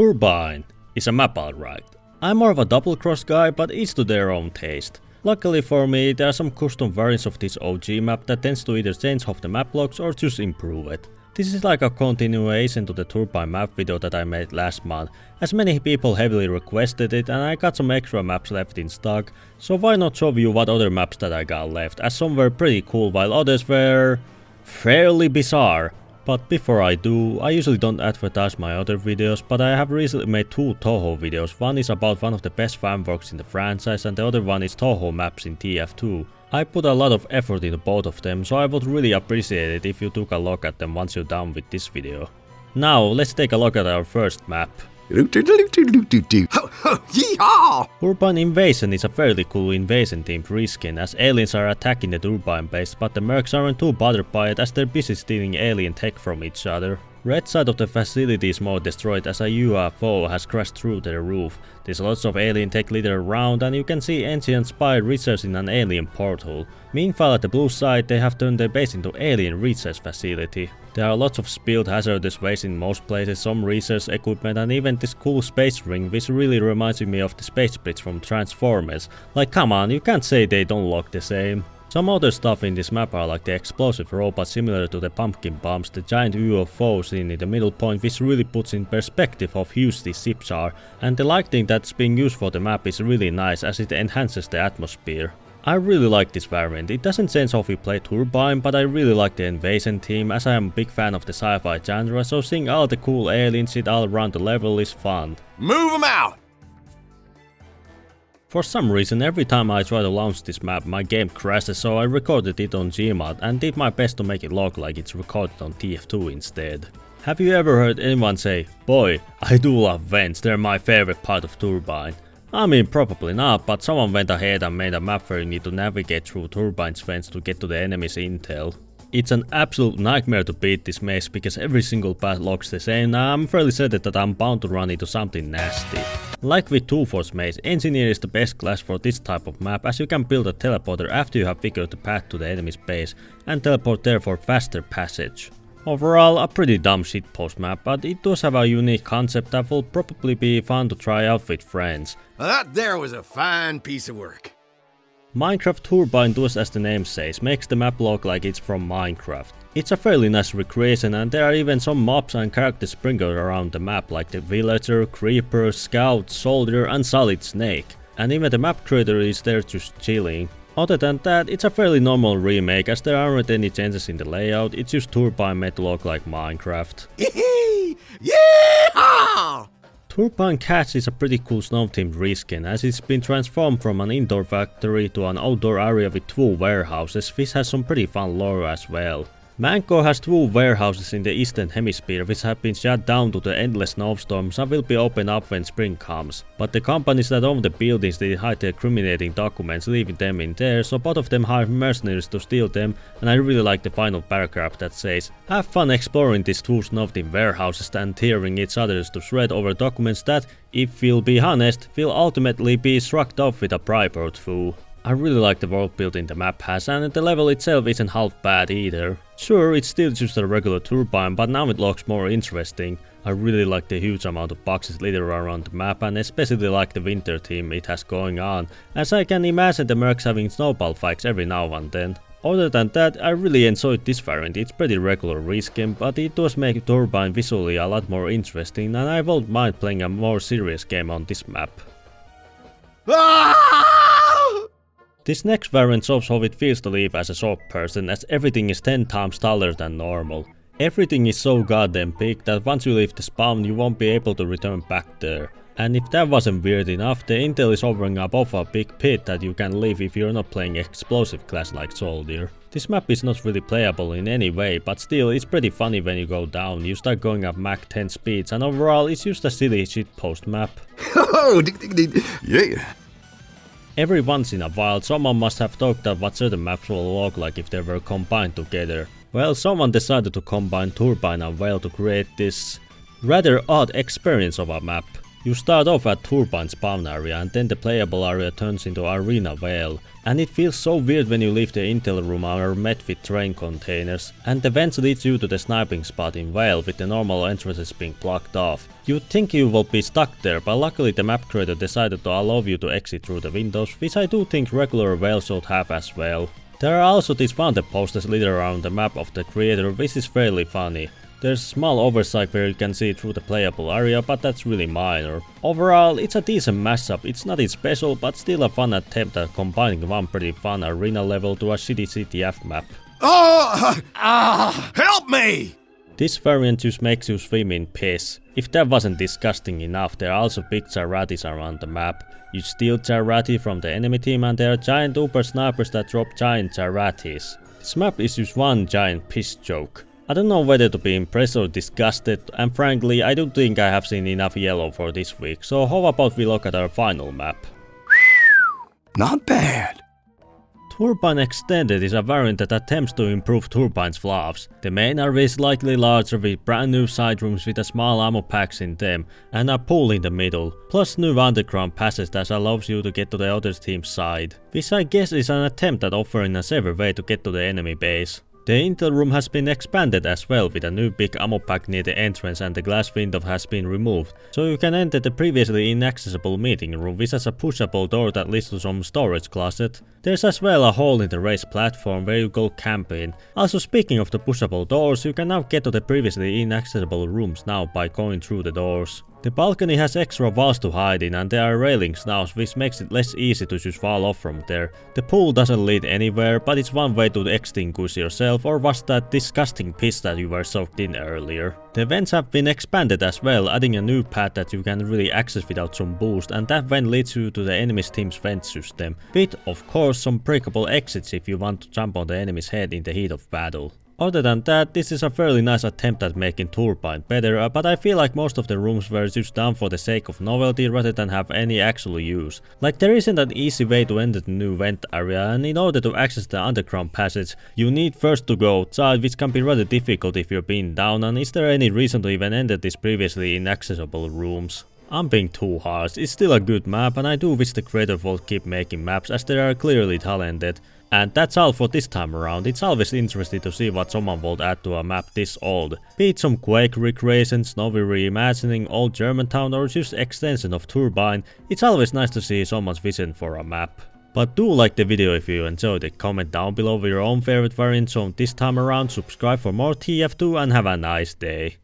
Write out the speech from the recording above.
Turbine is a map alright. I'm more of a double cross guy, but each to their own taste. Luckily for me, there are some custom variants of this OG map that tends to either change off the map blocks or just improve it. This is like a continuation to the Turbine map video that I made last month, as many people heavily requested it and I got some extra maps left in stock, so why not show you what other maps that I got left, as some were pretty cool while others were fairly bizarre. But before I do, I usually don't advertise my other videos, but I have recently made two Toho videos. One is about one of the best fanworks in the franchise and the other one is Toho maps in TF2. I put a lot of effort into both of them, so I would really appreciate it if you took a look at them once you're done with this video. Now let's take a look at our first map. Turbine Invasion is a fairly cool invasion themed reskin, as aliens are attacking the turbine base, but the mercs aren't too bothered by it as they're busy stealing alien tech from each other. Red side of the facility is more destroyed as a UFO has crashed through their roof. There's lots of alien tech littered around and you can see ancient spy research in an alien portal. Meanwhile at the blue side they have turned their base into alien research facility. There are lots of spilled hazardous waste in most places, some research equipment and even this cool space ring which really reminds me of the space bridge from Transformers. Like come on, you can't say they don't look the same. Some other stuff in this map are like the explosive robots similar to the pumpkin bombs, the giant UFO seen in the middle point which really puts in perspective how huge these ships are, and the lighting that's being used for the map is really nice as it enhances the atmosphere. I really like this variant. It doesn't change how we play Turbine, but I really like the invasion theme as I am a big fan of the sci-fi genre, so seeing all the cool alien shit all around the level is fun. Move 'em out! For some reason every time I try to launch this map my game crashes, so I recorded it on Gmod and did my best to make it look like it's recorded on TF2 instead. Have you ever heard anyone say, "Boy, I do love vents, they're my favorite part of Turbine"? I mean probably not, but someone went ahead and made a map where you need to navigate through Turbine's vents to get to the enemy's intel. It's an absolute nightmare to beat this maze because every single path looks the same and I'm fairly certain that I'm bound to run into something nasty. Like with 2-Force Maze, Engineer is the best class for this type of map as you can build a teleporter after you have figured the path to the enemy's base and teleport there for faster passage. Overall a pretty dumb shitpost map, but it does have a unique concept that will probably be fun to try out with friends. Well, that there was a fine piece of work. Minecraft Turbine does as the name says, makes the map look like it's from Minecraft. It's a fairly nice recreation and there are even some mobs and characters sprinkled around the map like the villager, creeper, scout, soldier and solid snake. And even the map creator is there just chilling. Other than that, it's a fairly normal remake as there aren't any changes in the layout, it's just Turbine made to look like Minecraft. Yeah! Turbine Cache is a pretty cool snow-themed reskin as it's been transformed from an indoor factory to an outdoor area with 2 warehouses, which has some pretty fun lore as well. Mango has 2 warehouses in the eastern hemisphere which have been shut down to the endless snowstorms and will be opened up when spring comes. But the companies that own the buildings did hide their incriminating documents, leaving them in there, so both of them hired mercenaries to steal them, and I really like the final paragraph that says, "Have fun exploring these 2 snow-themed warehouses and tearing each other's to shred over documents that, if we'll be honest, will ultimately be shrugged off with a bribe or 2. I really like the world building the map has, and the level itself isn't half bad either. Sure, it's still just a regular Turbine, but now it looks more interesting. I really like the huge amount of boxes littered around the map and especially like the winter theme it has going on, as I can imagine the mercs having snowball fights every now and then. Other than that, I really enjoyed this variant. It's pretty regular reskin, but it does make Turbine visually a lot more interesting and I won't mind playing a more serious game on this map. This next variant shows how it feels to live as a short person as everything is 10 times taller than normal. Everything is so goddamn big that once you leave the spawn you won't be able to return back there. And if that wasn't weird enough, the intel is hovering above a big pit that you can leave if you're not playing explosive class like Soldier. This map is not really playable in any way, but still it's pretty funny when you go down, you start going at Mach 10 speeds and overall it's just a silly shitpost map. Yeah. Every once in a while someone must have thought of what certain maps will look like if they were combined together. Well, someone decided to combine Turbine and Well to create this rather odd experience of a map. You start off at Turbine spawn area and then the playable area turns into Turbine Well. And it feels so weird when you leave the intel room and are met with train containers. And the vents leads you to the sniping spot in Well with the normal entrances being blocked off. You'd think you will be stuck there, but luckily the map creator decided to allow you to exit through the windows, which I do think regular Well should have as well. There are also these wanted posters littered around the map of the creator, which is fairly funny. There's a small oversight where you can see through the playable area, but that's really minor. Overall, it's a decent mashup, it's nothing special, but still a fun attempt at combining one pretty fun arena level to a shitty CTF map. Help me! This variant just makes you swim in piss. If that wasn't disgusting enough, there are also big Jarates around the map. You steal Jarate from the enemy team and there are giant uber snipers that drop giant Jarates. This map is just one giant piss joke. I don't know whether to be impressed or disgusted, and frankly I don't think I have seen enough yellow for this week, so how about we look at our final map? Not bad. Turbine Extended is a variant that attempts to improve Turbine's flaws. The main area is slightly larger with brand new side rooms with a small ammo packs in them and a pool in the middle, plus new underground passage that allows you to get to the other team's side, which I guess is an attempt at offering a safer way to get to the enemy base. The intel room has been expanded as well with a new big ammo pack near the entrance and the glass window has been removed, so you can enter the previously inaccessible meeting room which has a pushable door that leads to some storage closet. There's as well a hole in the raised platform where you go camping. Also, speaking of the pushable doors, you can now get to the previously inaccessible rooms now by going through the doors. The balcony has extra walls to hide in and there are railings now, which makes it less easy to just fall off from there. The pool doesn't lead anywhere, but it's one way to extinguish yourself or wash that disgusting piss that you were soaked in earlier. The vents have been expanded as well, adding a new path that you can really access without some boost, and that vent leads you to the enemy's team's vent system, with of course some breakable exits if you want to jump on the enemy's head in the heat of battle. Other than that, this is a fairly nice attempt at making Turbine better, but I feel like most of the rooms were just done for the sake of novelty rather than have any actual use. Like there isn't an easy way to enter the new vent area, and in order to access the underground passage, you need first to go outside, which can be rather difficult if you're being down, and is there any reason to even enter these previously inaccessible rooms? I'm being too harsh, it's still a good map and I do wish the creator would keep making maps as they are clearly talented. And that's all for this time around. It's always interesting to see what someone would add to a map this old. Be it some Quake recreation, Snowy reimagining, old Germantown or just extension of Turbine, it's always nice to see someone's vision for a map. But do like the video if you enjoyed it, comment down below with your own favorite variants on this time around, subscribe for more TF2 and have a nice day.